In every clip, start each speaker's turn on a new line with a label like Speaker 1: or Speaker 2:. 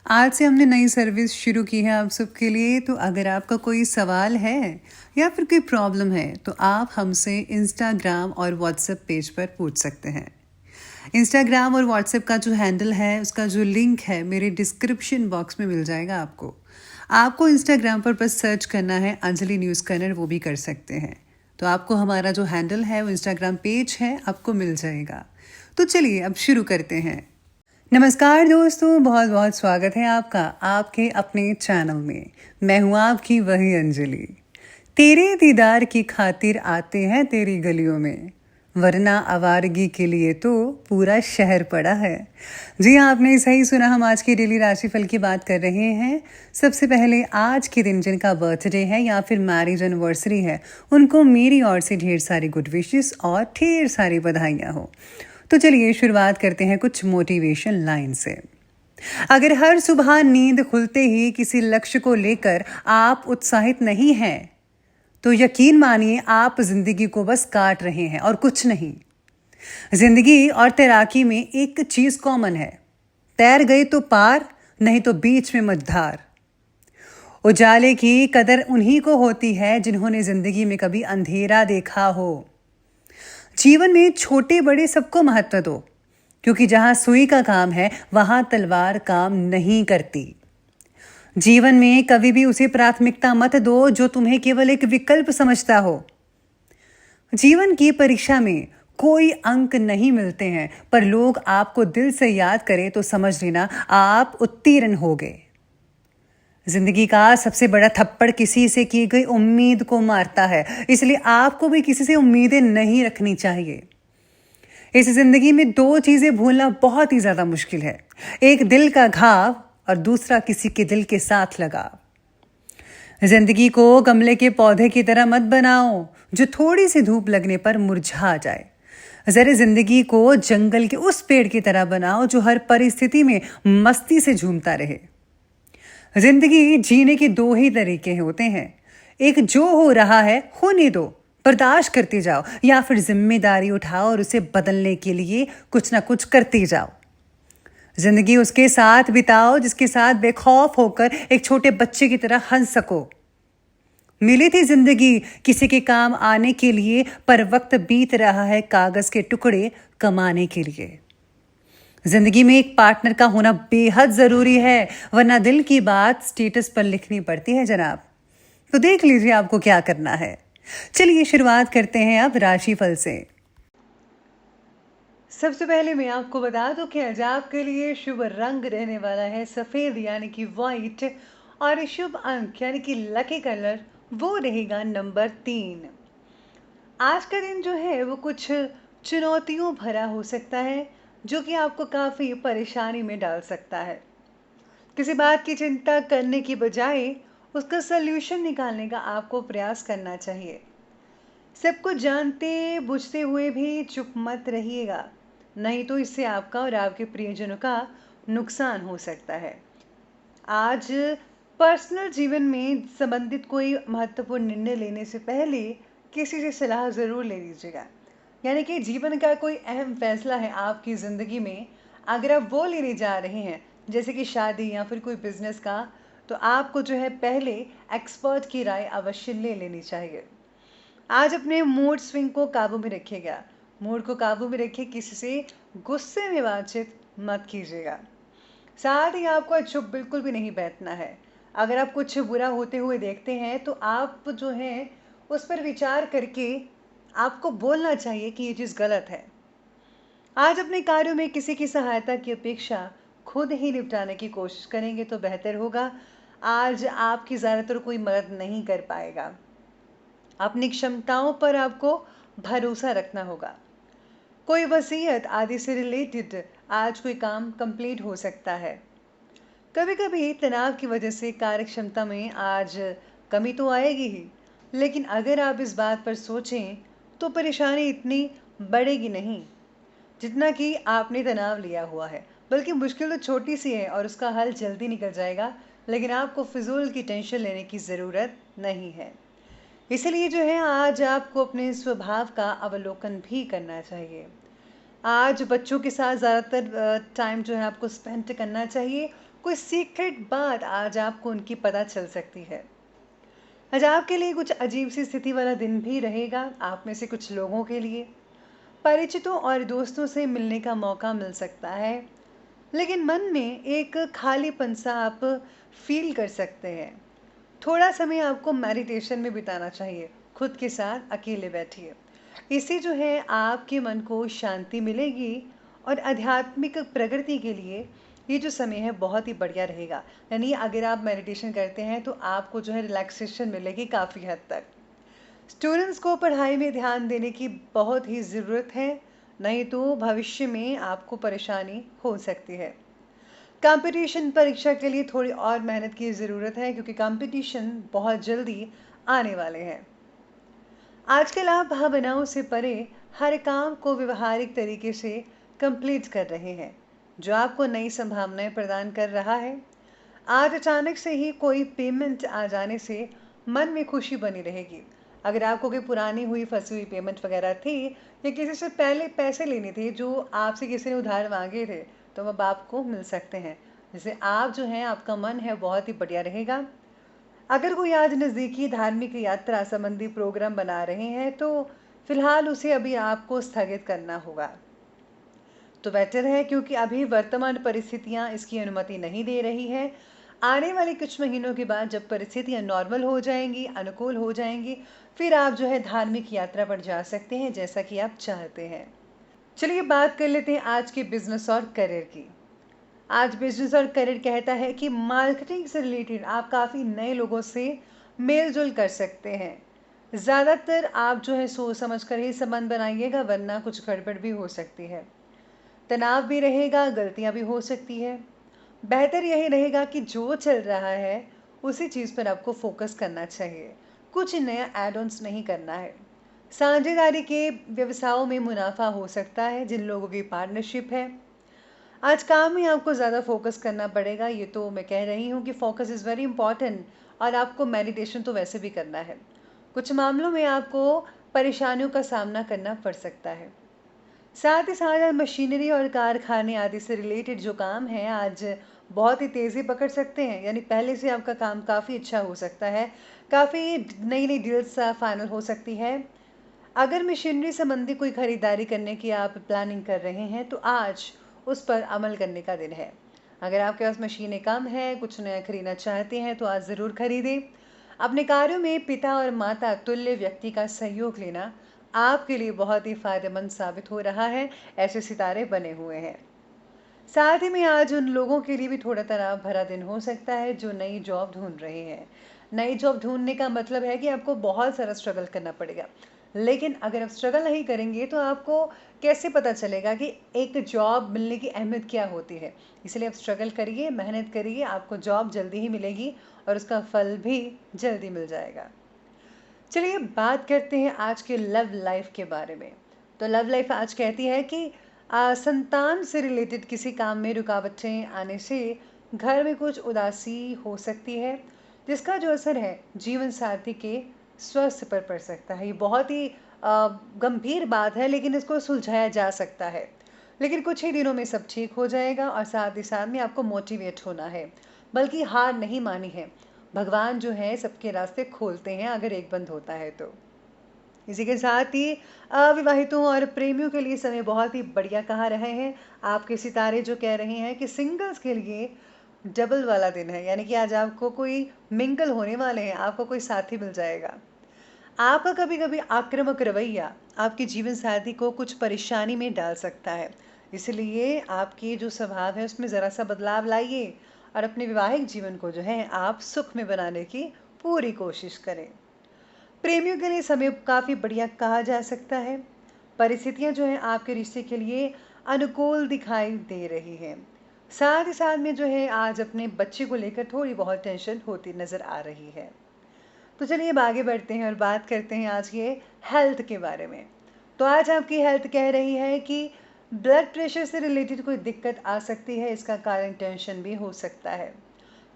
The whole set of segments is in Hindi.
Speaker 1: आज से हमने नई सर्विस शुरू की है आप सबके लिए। तो अगर आपका कोई सवाल है या फिर कोई प्रॉब्लम है तो आप हमसे इंस्टाग्राम और व्हाट्सएप पेज पर पूछ सकते हैं। इंस्टाग्राम और व्हाट्सएप का जो हैंडल है, उसका जो लिंक है, मेरे डिस्क्रिप्शन बॉक्स में मिल जाएगा आपको। आपको इंस्टाग्राम पर बस सर्च करना है अंजलि न्यूज़ कॉर्नर, वो भी कर सकते हैं। तो आपको हमारा जो हैंडल है वो इंस्टाग्राम पेज है, आपको मिल जाएगा। तो चलिए अब शुरू करते हैं। नमस्कार दोस्तों, बहुत बहुत स्वागत है आपका आपके अपने चैनल में। मैं हूँ आपकी वही अंजलि। तेरे दीदार की खातिर आते हैं तेरी गलियों में, वरना आवारगी के लिए तो पूरा शहर पड़ा है। जी हाँ, आपने सही सुना। हम आज की डेली राशिफल की बात कर रहे हैं। सबसे पहले आज के दिन जिनका बर्थडे है या फिर मैरिज एनिवर्सरी है, उनको मेरी ओर से ढेर सारी गुड विशेस और ढेर सारी बधाइयाँ हो। तो चलिए शुरुआत करते हैं कुछ मोटिवेशन लाइन से। अगर हर सुबह नींद खुलते ही किसी लक्ष्य को लेकर आप उत्साहित नहीं हैं, तो यकीन मानिए आप जिंदगी को बस काट रहे हैं और कुछ नहीं। जिंदगी और तैराकी में एक चीज कॉमन है, तैर गए तो पार, नहीं तो बीच में मझधार। उजाले की कदर उन्हीं को होती है जिन्होंने जिंदगी में कभी अंधेरा देखा हो। जीवन में छोटे बड़े सबको महत्व दो, क्योंकि जहां सुई का काम है वहां तलवार काम नहीं करती। जीवन में कभी भी उसे प्राथमिकता मत दो जो तुम्हें केवल एक विकल्प समझता हो। जीवन की परीक्षा में कोई अंक नहीं मिलते हैं, पर लोग आपको दिल से याद करें तो समझ लेना आप उत्तीर्ण हो गए। जिंदगी का सबसे बड़ा थप्पड़ किसी से की गई उम्मीद को मारता है, इसलिए आपको भी किसी से उम्मीदें नहीं रखनी चाहिए। इस जिंदगी में दो चीजें भूलना बहुत ही ज्यादा मुश्किल है, एक दिल का घाव और दूसरा किसी के दिल के साथ लगाव। जिंदगी को गमले के पौधे की तरह मत बनाओ जो थोड़ी सी धूप लगने पर मुरझा जाए। जरा जिंदगी को जंगल के उस पेड़ की तरह बनाओ जो हर परिस्थिति में मस्ती से झूमता रहे। जिंदगी जीने के दो ही तरीके होते हैं, एक जो हो रहा है होने दो, बर्दाश्त करते जाओ, या फिर जिम्मेदारी उठाओ और उसे बदलने के लिए कुछ ना कुछ करते जाओ। जिंदगी उसके साथ बिताओ जिसके साथ बेखौफ होकर एक छोटे बच्चे की तरह हंस सको। मिली थी जिंदगी किसी के काम आने के लिए, पर वक्त बीत रहा है कागज के टुकड़े कमाने के लिए। जिंदगी में एक पार्टनर का होना बेहद जरूरी है, वरना दिल की बात स्टेटस पर लिखनी पड़ती है जनाब। तो देख लीजिए आपको क्या करना है। चलिए शुरुआत करते हैं अब राशिफल से। सबसे पहले मैं आपको बता दूं कि आज आपके लिए शुभ रंग रहने वाला है सफेद यानी कि व्हाइट, और शुभ अंक यानी कि लकी कलर वो रहेगा नंबर 3। आज का दिन जो है वो कुछ चुनौतियों भरा हो सकता है, जो कि आपको काफ़ी परेशानी में डाल सकता है। किसी बात की चिंता करने की बजाय उसका सल्यूशन निकालने का आपको प्रयास करना चाहिए। सब कुछ जानते बुझते हुए भी चुप मत रहिएगा, नहीं तो इससे आपका और आपके प्रियजनों का नुकसान हो सकता है। आज पर्सनल जीवन में संबंधित कोई महत्वपूर्ण निर्णय लेने से पहले किसी से सलाह ज़रूर ले लीजिएगा। यानी कि जीवन का कोई अहम फैसला है आपकी ज़िंदगी में, अगर आप वो लेने जा रहे हैं, जैसे कि शादी या फिर कोई बिजनेस का, तो आपको जो है पहले एक्सपर्ट की राय अवश्य ले लेनी चाहिए। आज अपने मूड स्विंग को काबू में रखिएगा। मूड को काबू में रखिए, किसी से गुस्से में बातचीत मत कीजिएगा। साथ ही आपको आज चुप बिल्कुल भी नहीं बैठना है। अगर आप कुछ बुरा होते हुए देखते हैं तो आप जो है उस पर विचार करके आपको बोलना चाहिए कि ये चीज़ गलत है। आज अपने कार्यों में किसी की सहायता की अपेक्षा खुद ही निपटाने की कोशिश करेंगे तो बेहतर होगा। आज आपकी ज़्यादातर कोई मदद नहीं कर पाएगा। अपनी क्षमताओं पर आपको भरोसा रखना होगा। कोई वसीयत आदि से रिलेटेड आज कोई काम कंप्लीट हो सकता है। कभी कभी तनाव की वजह से कार्य क्षमता में आज कमी तो आएगी ही, लेकिन अगर आप इस बात पर सोचें तो परेशानी इतनी बढ़ेगी नहीं जितना कि आपने तनाव लिया हुआ है। बल्कि मुश्किल तो छोटी सी है और उसका हल जल्दी निकल जाएगा, लेकिन आपको फिजूल की टेंशन लेने की ज़रूरत नहीं है। इसलिए जो है आज आपको अपने स्वभाव का अवलोकन भी करना चाहिए। आज बच्चों के साथ ज़्यादातर टाइम जो है आपको स्पेंड करना चाहिए। कोई सीक्रेट बात आज आपको उनकी पता चल सकती है। आज आपके लिए कुछ अजीब सी स्थिति वाला दिन भी रहेगा। आप में से कुछ लोगों के लिए परिचितों और दोस्तों से मिलने का मौका मिल सकता है, लेकिन मन में एक खालीपन सा आप फील कर सकते हैं। थोड़ा समय आपको मेडिटेशन में बिताना चाहिए। खुद के साथ अकेले बैठिए। इससे जो है आपके मन को शांति मिलेगी और आध्यात्मिक प्रगति के लिए ये जो समय है बहुत ही बढ़िया रहेगा। यानी अगर आप मेडिटेशन करते हैं तो आपको जो है रिलैक्सेशन मिलेगी काफ़ी हद तक। स्टूडेंट्स को पढ़ाई में ध्यान देने की बहुत ही ज़रूरत है, नहीं तो भविष्य में आपको परेशानी हो सकती है। कंपटीशन परीक्षा के लिए थोड़ी और मेहनत की ज़रूरत है, क्योंकि कंपटीशन बहुत जल्दी आने वाले हैं। आजकल आप भावनाओं से परे हर काम को व्यवहारिक तरीके से कंप्लीट कर रहे हैं, जो आपको नई संभावनाएं प्रदान कर रहा है। आज अचानक से ही कोई पेमेंट आ जाने से मन में खुशी बनी रहेगी। अगर आपको कोई पुरानी हुई फंसी हुई पेमेंट वगैरह थी, या किसी से पहले पैसे लेने थे जो आपसे किसी ने उधार मांगे थे, तो अब आपको मिल सकते हैं। जिससे आप जो हैं, आपका मन है बहुत ही बढ़िया रहेगा। अगर कोई आज नज़दीकी धार्मिक यात्रा संबंधी प्रोग्राम बना रहे हैं, तो फिलहाल उसे अभी आपको स्थगित करना होगा। तो बेटर है, क्योंकि अभी वर्तमान परिस्थितियां इसकी अनुमति नहीं दे रही है। आने वाले कुछ महीनों के बाद जब परिस्थितियां नॉर्मल हो जाएंगी, अनुकूल हो जाएंगी, फिर आप जो है धार्मिक यात्रा पर जा सकते हैं, जैसा कि आप चाहते हैं। चलिए बात कर लेते हैं आज के बिजनेस और करियर की। आज बिजनेस और करियर कहता है कि मार्केटिंग से रिलेटेड आप काफ़ी नए लोगों से मेल जोल कर सकते हैं। ज़्यादातर आप जो है सोच समझ कर ही संबंध बनाइएगा, वरना कुछ गड़बड़ भी हो सकती है। तनाव भी रहेगा, गलतियां भी हो सकती है। बेहतर यही रहेगा कि जो चल रहा है उसी चीज़ पर आपको फोकस करना चाहिए। कुछ नया एड ऑन्स नहीं करना है। साझेदारी के व्यवसायों में मुनाफा हो सकता है जिन लोगों की पार्टनरशिप है। आज काम में आपको ज़्यादा फोकस करना पड़ेगा। ये तो मैं कह रही हूँ कि फोकस इज़ वेरी इंपॉर्टेंट, और आपको मेडिटेशन तो वैसे भी करना है। कुछ मामलों में आपको परेशानियों का सामना करना पड़ सकता है। साथ ही साथ आज मशीनरी और कारखाने आदि से रिलेटेड जो काम है, आज बहुत ही तेज़ी पकड़ सकते हैं। यानी पहले से आपका काम काफ़ी अच्छा हो सकता है। काफ़ी नई नई डील्स फाइनल हो सकती है। अगर मशीनरी संबंधी कोई खरीदारी करने की आप प्लानिंग कर रहे हैं, तो आज उस पर अमल करने का दिन है। अगर आपके पास मशीनें कम हैं, कुछ नया खरीदना चाहते हैं, तो आज ज़रूर खरीदें। अपने कार्यों में पिता और माता तुल्य व्यक्ति का सहयोग लेना आपके लिए बहुत ही फायदेमंद साबित हो रहा है। ऐसे सितारे बने हुए हैं। साथ ही में आज उन लोगों के लिए भी थोड़ा तनाव भरा दिन हो सकता है जो नई जॉब ढूंढ रहे हैं। नई जॉब ढूंढने का मतलब है कि आपको बहुत सारा स्ट्रगल करना पड़ेगा। लेकिन अगर आप स्ट्रगल नहीं करेंगे तो आपको कैसे पता चलेगा कि एक जॉब मिलने की अहमियत क्या होती है। इसलिए आप स्ट्रगल करिए, मेहनत करिए, आपको जॉब जल्दी ही मिलेगी और उसका फल भी जल्दी मिल जाएगा। चलिए बात करते हैं आज के लव लाइफ के बारे में। तो लव लाइफ आज कहती है कि संतान से रिलेटेड किसी काम में रुकावटें आने से घर में कुछ उदासी हो सकती है, जिसका जो असर है जीवन साथी के स्वास्थ्य पर पड़ सकता है। ये बहुत ही गंभीर बात है, लेकिन इसको सुलझाया जा सकता है। लेकिन कुछ ही दिनों में सब ठीक हो जाएगा, और साथ ही साथ में आपको मोटिवेट होना है, बल्कि हार नहीं मानी है। भगवान जो है सबके रास्ते खोलते हैं, अगर एक बंद होता है तो। इसी के साथ ही अविवाहितों और प्रेमियों के लिए समय बहुत ही बढ़िया कहा रहे हैं। आपके सितारे जो कह रहे हैं कि सिंगल्स के लिए डबल वाला दिन है, यानी कि आज आपको कोई मिंगल होने वाले हैं, आपको कोई साथी मिल जाएगा। आपका कभी कभी आक्रामक रवैया आपके जीवन साथी को कुछ परेशानी में डाल सकता है। इसलिए आपकी जो स्वभाव है उसमें ज़रा सा बदलाव लाइए, और अपने वैवाहिक जीवन को जो है आप सुख में बनाने की पूरी कोशिश करें। प्रेमियों के लिए समय काफ़ी बढ़िया कहा जा सकता है। परिस्थितियां जो है आपके रिश्ते के लिए अनुकूल दिखाई दे रही हैं। साथ ही साथ में जो है आज अपने बच्चे को लेकर थोड़ी बहुत टेंशन होती नज़र आ रही है। तो चलिए अब आगे बढ़ते हैं और बात करते हैं आज के हेल्थ के बारे में। तो आज आपकी हेल्थ कह रही है कि ब्लड प्रेशर से रिलेटेड कोई दिक्कत आ सकती है। इसका कारण टेंशन भी हो सकता है।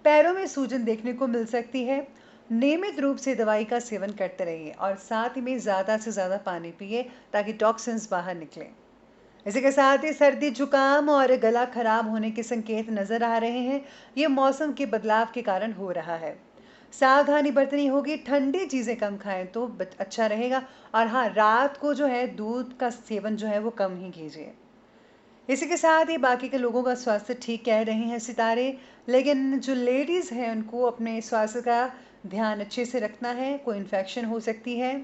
Speaker 1: पैरों में सूजन देखने को मिल सकती है। नियमित रूप से दवाई का सेवन करते रहिए, और साथ ही में ज़्यादा से ज़्यादा पानी पिए ताकि टॉक्सिन्स बाहर निकलें। इसी के साथ ही सर्दी, जुकाम और गला खराब होने के संकेत नजर आ रहे हैं। ये मौसम के बदलाव के कारण हो रहा है। सावधानी बरतनी होगी, ठंडी चीज़ें कम खाएं तो अच्छा रहेगा। और हाँ, रात को जो है दूध का सेवन जो है वो कम ही कीजिए। इसी के साथ ही बाकी के लोगों का स्वास्थ्य ठीक कह रहे हैं सितारे, लेकिन जो लेडीज़ हैं उनको अपने स्वास्थ्य का ध्यान अच्छे से रखना है। कोई इन्फेक्शन हो सकती है।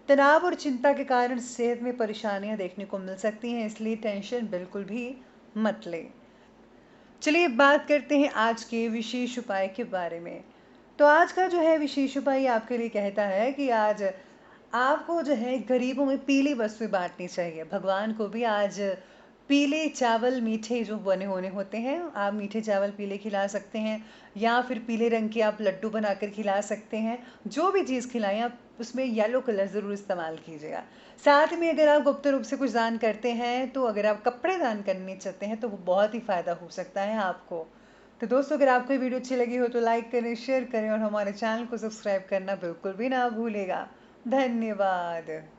Speaker 1: तनाव और चिंता के कारण सेहत में परेशानियां देखने को मिल सकती हैं, इसलिए टेंशन बिल्कुल भी मत लें। चलिए बात करते हैं आज के विशेष उपाय के बारे में। तो आज का जो है विशेष उपाय आपके लिए कहता है कि आज आपको जो है गरीबों में पीली वस्तुएं बांटनी चाहिए। भगवान को भी आज पीले चावल मीठे जो बने होने होते हैं, आप मीठे चावल पीले खिला सकते हैं, या फिर पीले रंग के आप लड्डू बनाकर खिला सकते हैं। जो भी चीज़ खिलाएं आप उसमें येलो कलर ज़रूर इस्तेमाल कीजिएगा। साथ में अगर आप गुप्त रूप से कुछ दान करते हैं, तो अगर आप कपड़े दान करने चाहते हैं तो वो बहुत ही फ़ायदा हो सकता है आपको। तो दोस्तों, अगर आपको ये वीडियो अच्छी लगी हो तो लाइक करें, शेयर करें और हमारे चैनल को सब्सक्राइब करना बिल्कुल भी ना भूलेगा। धन्यवाद।